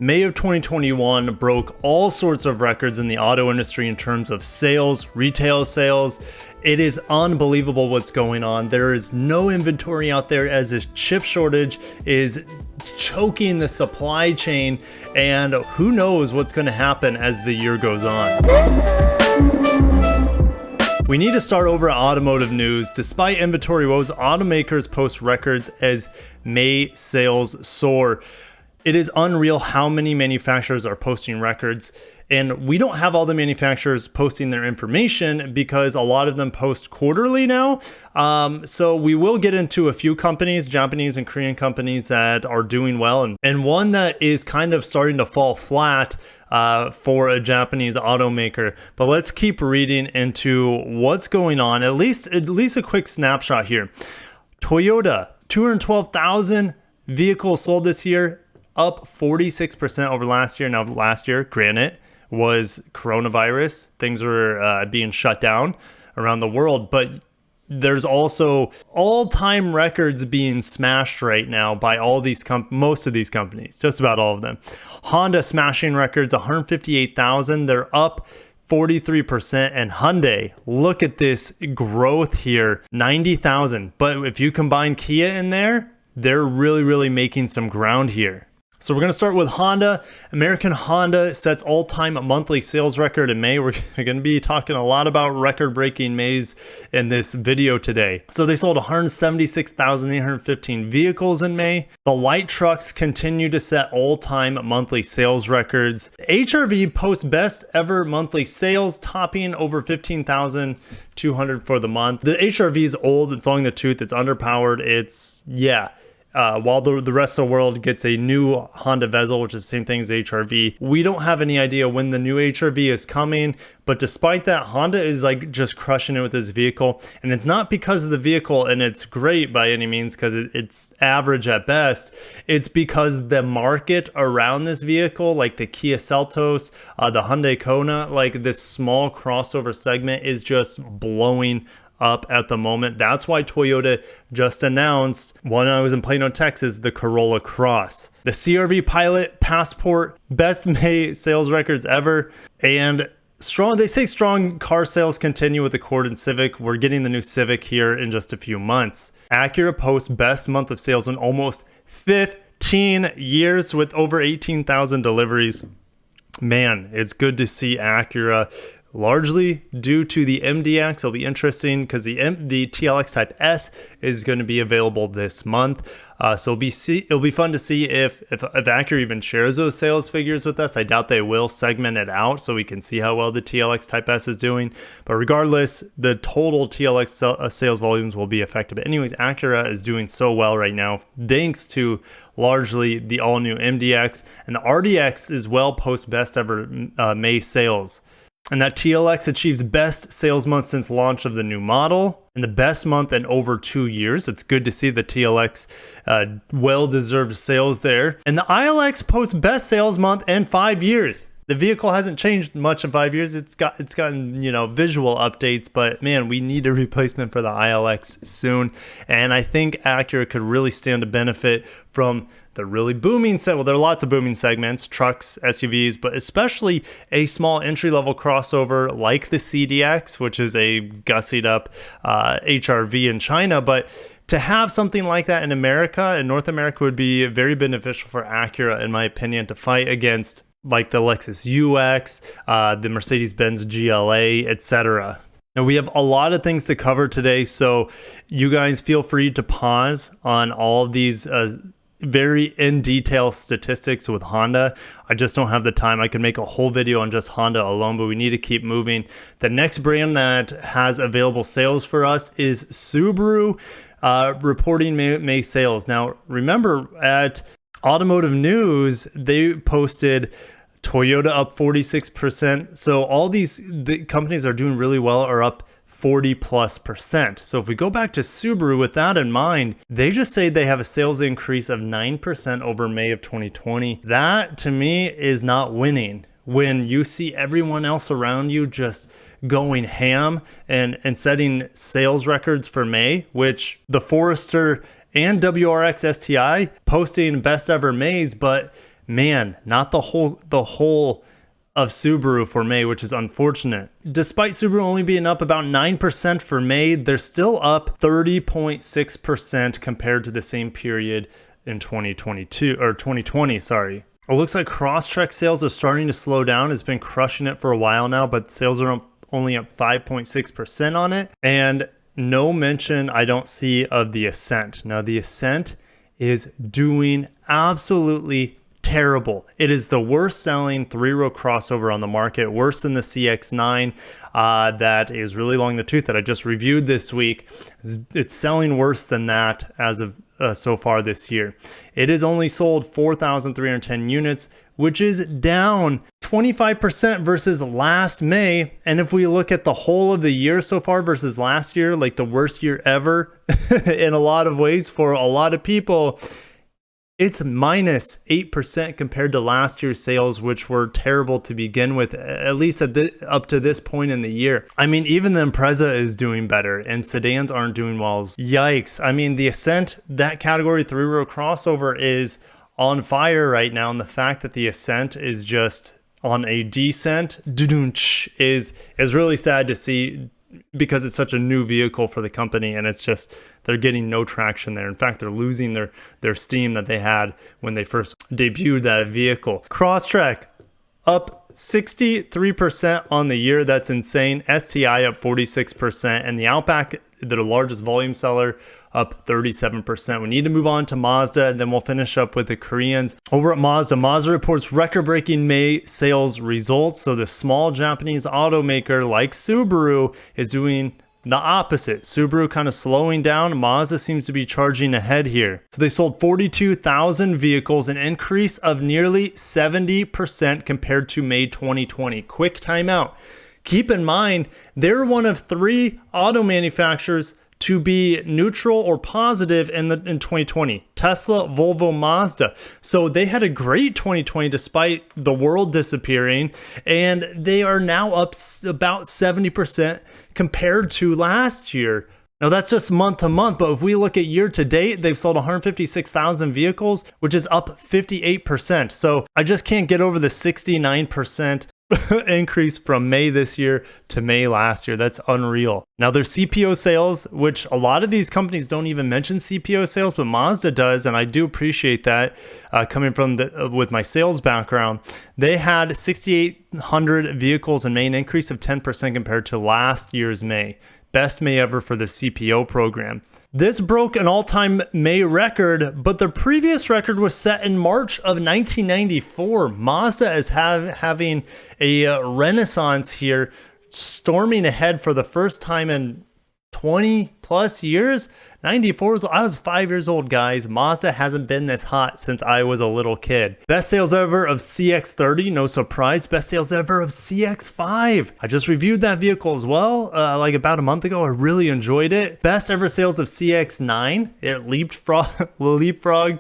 May of 2021 broke all sorts of records in the auto industry in terms of sales, retail sales. It is unbelievable what's going on. There is no inventory out there as this chip shortage is choking the supply chain, and who knows what's going to happen as the year goes on. We need to start over at Automotive news. Despite inventory woes, automakers post records as May sales soar. It is unreal how many manufacturers are posting records, and we don't have all the manufacturers posting their information because a lot of them post quarterly now. So we will get into a few companies, Japanese and Korean companies, that are doing well, and one that is kind of starting to fall flat for a Japanese automaker. But let's keep reading into what's going on. At least a quick snapshot here. Toyota, 212,000 vehicles sold this year, up 46% over last year. Now, last year, granted, was coronavirus. Things were being shut down around the world, but there's also all-time records being smashed right now by all these most of these companies, just about all of them. Honda smashing records, 158,000. They're up 43%. And Hyundai, look at this growth here, 90,000. But if you combine Kia in there, they're really making some ground here. So we're going to start with Honda. American Honda sets all-time monthly sales record in May. We're going to be talking a lot about record-breaking Mays in this video today. So they sold 176,815 vehicles in May. The light trucks continue to set all-time monthly sales records. HRV posts best ever monthly sales, topping over 15,200 for the month. The HRV is old. It's long in the tooth. It's underpowered. While the rest of the world gets a new Honda Vezel, which is the same thing as HRV, we don't have any idea when the new HRV is coming. But despite that, Honda is like just crushing it with this vehicle. And it's not because of the vehicle and it's great by any means, because it's average at best. It's because the market around this vehicle, like the Kia Seltos, the Hyundai Kona, like this small crossover segment is just blowing up at the moment. That's why Toyota just announced, when I was in Plano, Texas, the Corolla Cross. The CRV Pilot, Passport, best May sales records ever. And they say strong car sales continue with the Accord and Civic. We're getting the new Civic here in just a few months. Acura posts best month of sales in almost 15 years with over 18,000 deliveries. Man, it's good to see Acura, largely due to the MDX. It'll be interesting because the TLX Type S is going to be available this month. So it'll be fun to see if Acura even shares those sales figures with us. I doubt they will segment it out so we can see how well the TLX Type S is doing. But regardless, the total TLX sales volumes will be affected. But anyways, Acura is doing so well right now thanks to largely the all-new MDX. And the RDX as well posts best ever May sales. And that TLX achieves best sales month since launch of the new model and the best month in over 2 years. It's good to see the TLX well-deserved sales there. And the ILX posts best sales month in 5 years. The vehicle hasn't changed much in 5 years. It's gotten, visual updates, but man, we need a replacement for the ILX soon. And I think Acura could really stand to benefit from the really booming set. Well, there are lots of booming segments, trucks, SUVs, but especially a small entry-level crossover like the CDX, which is a gussied up HRV in China. But to have something like that in America, in North America, would be very beneficial for Acura, in my opinion, to fight against like the Lexus UX, the Mercedes-Benz GLA, etc. Now, we have a lot of things to cover today, so you guys feel free to pause on all of these very in detail statistics with Honda. I just don't have the time. I could make a whole video on just Honda alone, but we need to keep moving. The next brand that has available sales for us is Subaru, reporting May sales. Now, remember at Automotive News, they posted Toyota up 46%. So all the companies that are doing really well are up 40+%. So if we go back to Subaru with that in mind, they just say they have a sales increase of 9% over May of 2020. That to me is not winning when you see everyone else around you just going ham and setting sales records for May, which the Forester and WRX STI posting best ever Mays, but man, not the whole of Subaru for May, which is unfortunate. Despite Subaru only being up about 9% for May, they're still up 30.6% compared to the same period in 2020, sorry. It looks like Crosstrek sales are starting to slow down. It's been crushing it for a while now, but sales are only up 5.6% on it. And no mention I don't see of the Ascent. Now the Ascent is doing absolutely terrible. It is the worst selling three-row crossover on the market, worse than the CX-9 that is really long in the tooth that I just reviewed this week. It's selling worse than that as of so far this year. It has only sold 4,310 units, which is down 25% versus last May. And if we look at the whole of the year so far versus last year, like the worst year ever in a lot of ways for a lot of people, it's minus 8% compared to last year's sales, which were terrible to begin with, at least up to this point in the year. I mean, even the Impreza is doing better and sedans aren't doing well. Yikes. I mean, the Ascent, that category three-row crossover is on fire right now. And the fact that the Ascent is just on a descent is really sad to see, because it's such a new vehicle for the company, and it's just they're getting no traction there. In fact, they're losing their steam that they had when they first debuted that vehicle. Crosstrek up 63% on the year. That's insane. STI up 46%, and the Outback, the largest volume seller, up 37%. We need to move on to Mazda, and then we'll finish up with the Koreans. Over at Mazda, Mazda reports record-breaking May sales results. So the small Japanese automaker like Subaru is doing the opposite. Subaru kind of slowing down. Mazda seems to be charging ahead here. So they sold 42,000 vehicles, an increase of nearly 70% compared to May 2020. Quick timeout. Keep in mind, they're one of 3 auto manufacturers to be neutral or positive in 2020. Tesla, Volvo, Mazda. So they had a great 2020 despite the world disappearing, and they are now up about 70% compared to last year. Now that's just month to month, but if we look at year to date, they've sold 156,000 vehicles, which is up 58%. So I just can't get over the 69% increase from May this year to May last year. That's unreal. Now their CPO sales, which a lot of these companies don't even mention CPO sales, but Mazda does, and I do appreciate that coming from with my sales background. They had 6,800 vehicles in May, an increase of 10% compared to last year's May. Best May ever for the CPO program. This broke an all-time May record, but the previous record was set in March of 1994. Mazda is having a renaissance here, storming ahead for the first time in 20 plus years. 94, I was 5 years old, guys. Mazda hasn't been this hot since I was a little kid. Best sales ever of CX-30, no surprise. Best sales ever of CX-5. I just reviewed that vehicle as well, like about a month ago. I really enjoyed it. Best ever sales of CX-9. It leapfrogged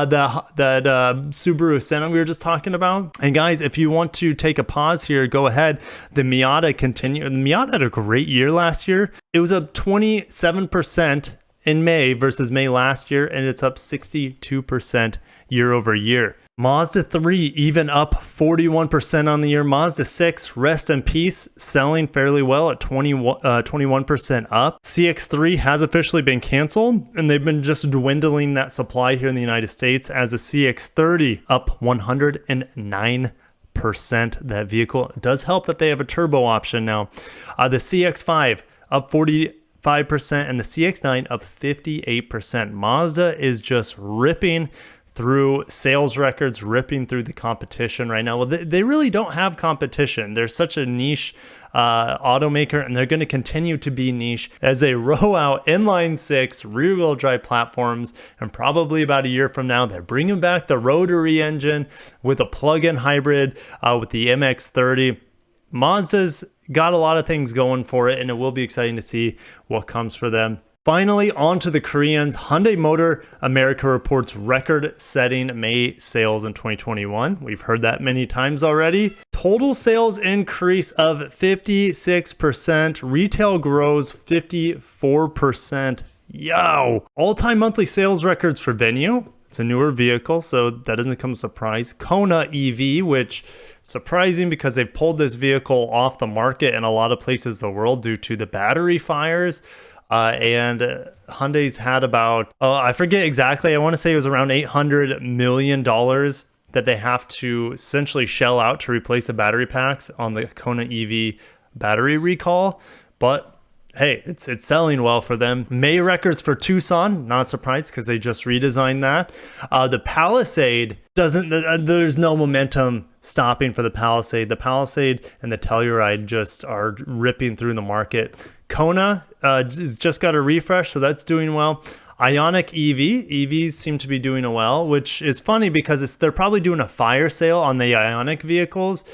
that Subaru Ascent we were just talking about. And guys, if you want to take a pause here, go ahead. The Miata continued. The Miata had a great year last year. It was up 27% in May versus May last year, and it's up 62% year over year. Mazda 3 even up 41% on the year. Mazda 6, rest in peace, selling fairly well at 21% up. CX-3 has officially been canceled, and they've been just dwindling that supply here in the United States, as a CX-30 up 109%. That vehicle, it does help that they have a turbo option now. The CX-5 up 45%, and the CX-9 up 58%. Mazda is just ripping through sales records, ripping through the competition right now. Well, they really don't have competition. They're such a niche automaker, and they're going to continue to be niche as they roll out inline 6 rear-wheel drive platforms. And probably about a year from now, they're bringing back the rotary engine with a plug-in hybrid with the MX-30. Mazda's got a lot of things going for it, and it will be exciting to see what comes for them. Finally, on to the Koreans. Hyundai Motor America reports record-setting May sales in 2021. We've heard that many times already. Total sales increase of 56%. Retail grows 54%. Yo! All-time monthly sales records for Venue. It's a newer vehicle, so that doesn't come as a surprise. Kona EV, which surprising because they've pulled this vehicle off the market in a lot of places in the world due to the battery fires. And Hyundai's had about, I forget exactly, I want to say it was around $800 million that they have to essentially shell out to replace the battery packs on the Kona EV battery recall. But hey, it's selling well for them. May records for Tucson, not surprised because they just redesigned that. The Palisade doesn't, there's no momentum stopping for the Palisade. The Palisade and the Telluride just are ripping through the market. Kona just got a refresh, so that's doing well. Ioniq EVs seem to be doing well, which is funny because they're probably doing a fire sale on the Ioniq vehicles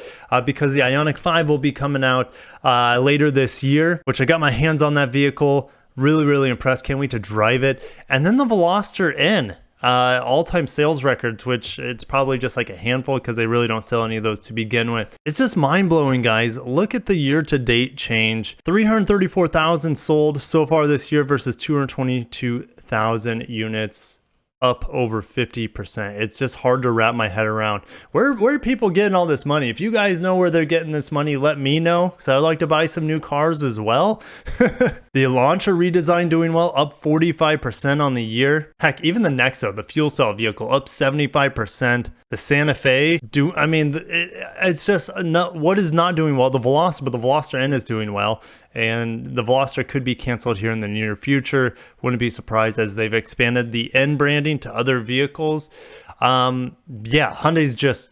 because the Ioniq 5 will be coming out later this year, which I got my hands on that vehicle. Really, really impressed. Can't wait to drive it. And then the Veloster N, all-time sales records, which it's probably just like a handful because they really don't sell any of those to begin with. It's just mind-blowing, guys. Look at the year-to-date change. 334,000 sold so far this year versus 222,000 units, up over 50%. It's just hard to wrap my head around. Where are people getting all this money? If you guys know where they're getting this money, let me know, because I'd like to buy some new cars as well. The Elantra redesign doing well, up 45% on the year. Heck, even the Nexo, the fuel cell vehicle, up 75%. The Santa Fe, it's just not, what is not doing well? The Veloster, but the Veloster N is doing well. And the Veloster could be canceled here in the near future. Wouldn't be surprised as they've expanded the N branding to other vehicles. Yeah, Hyundai's just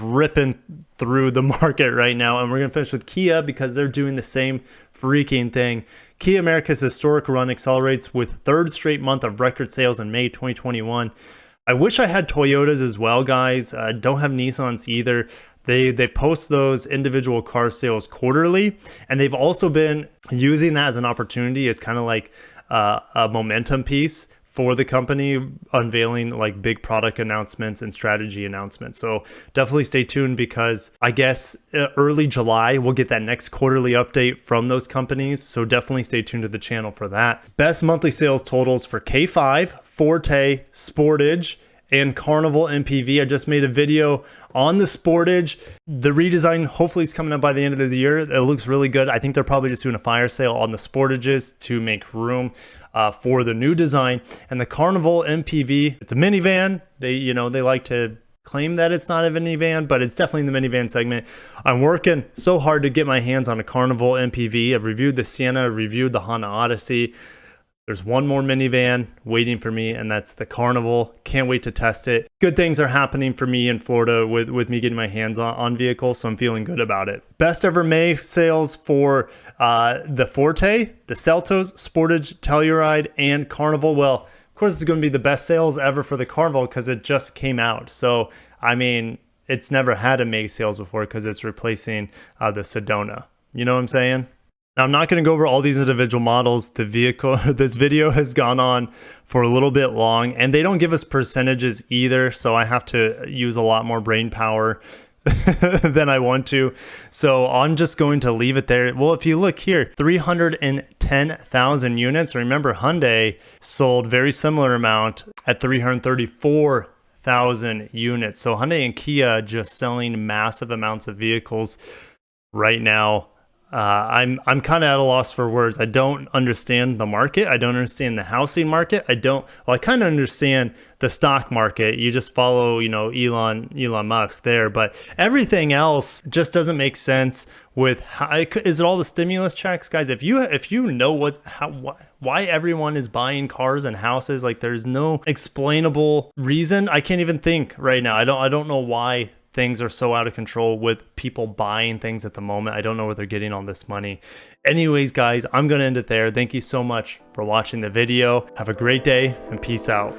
ripping through the market right now. And we're going to finish with Kia because they're doing the same freaking thing. Kia America's historic run accelerates with third straight month of record sales in May 2021. I wish I had Toyotas as well, guys. Don't have Nissans either. They post those individual car sales quarterly, and they've also been using that as an opportunity as kind of like a momentum piece for the company, unveiling like big product announcements and strategy announcements. So definitely stay tuned because I guess early July we'll get that next quarterly update from those companies. So definitely stay tuned to the channel for that. Best monthly sales totals for K5, Forte, Sportage, and Carnival MPV. I just made a video on the Sportage. The redesign hopefully is coming up by the end of the year. It looks really good. I think they're probably just doing a fire sale on the Sportages to make room for the new design. And the Carnival MPV, it's a minivan. They like to claim that it's not a minivan, but it's definitely in the minivan segment. I'm working so hard to get my hands on a Carnival MPV. I've reviewed the Sienna, reviewed the Honda Odyssey. There's one more minivan waiting for me, and that's the Carnival. Can't wait to test it. Good things are happening for me in Florida with me getting my hands on vehicles, so I'm feeling good about it. Best ever May sales for the Forte, the Seltos, Sportage, Telluride, and Carnival. Well, of course, it's going to be the best sales ever for the Carnival because it just came out. So, I mean, it's never had a May sales before because it's replacing the Sedona. You know what I'm saying? Now, I'm not going to go over all these individual models. This video has gone on for a little bit long, and they don't give us percentages either, so I have to use a lot more brain power than I want to. So I'm just going to leave it there. Well, if you look here, 310,000 units. Remember, Hyundai sold very similar amount at 334,000 units. So Hyundai and Kia just selling massive amounts of vehicles right now. I'm kind of at a loss for words. I don't understand the market. I don't understand the housing market. I kind of understand the stock market. You just follow, Elon Musk there, but everything else just doesn't make sense. Is it all the stimulus checks, guys? If you know why everyone is buying cars and houses, like there's no explainable reason. I can't even think right now. I don't know why things are so out of control with people buying things at the moment. I don't know where they're getting all this money. Anyways, guys, I'm going to end it there. Thank you so much for watching the video. Have a great day and peace out.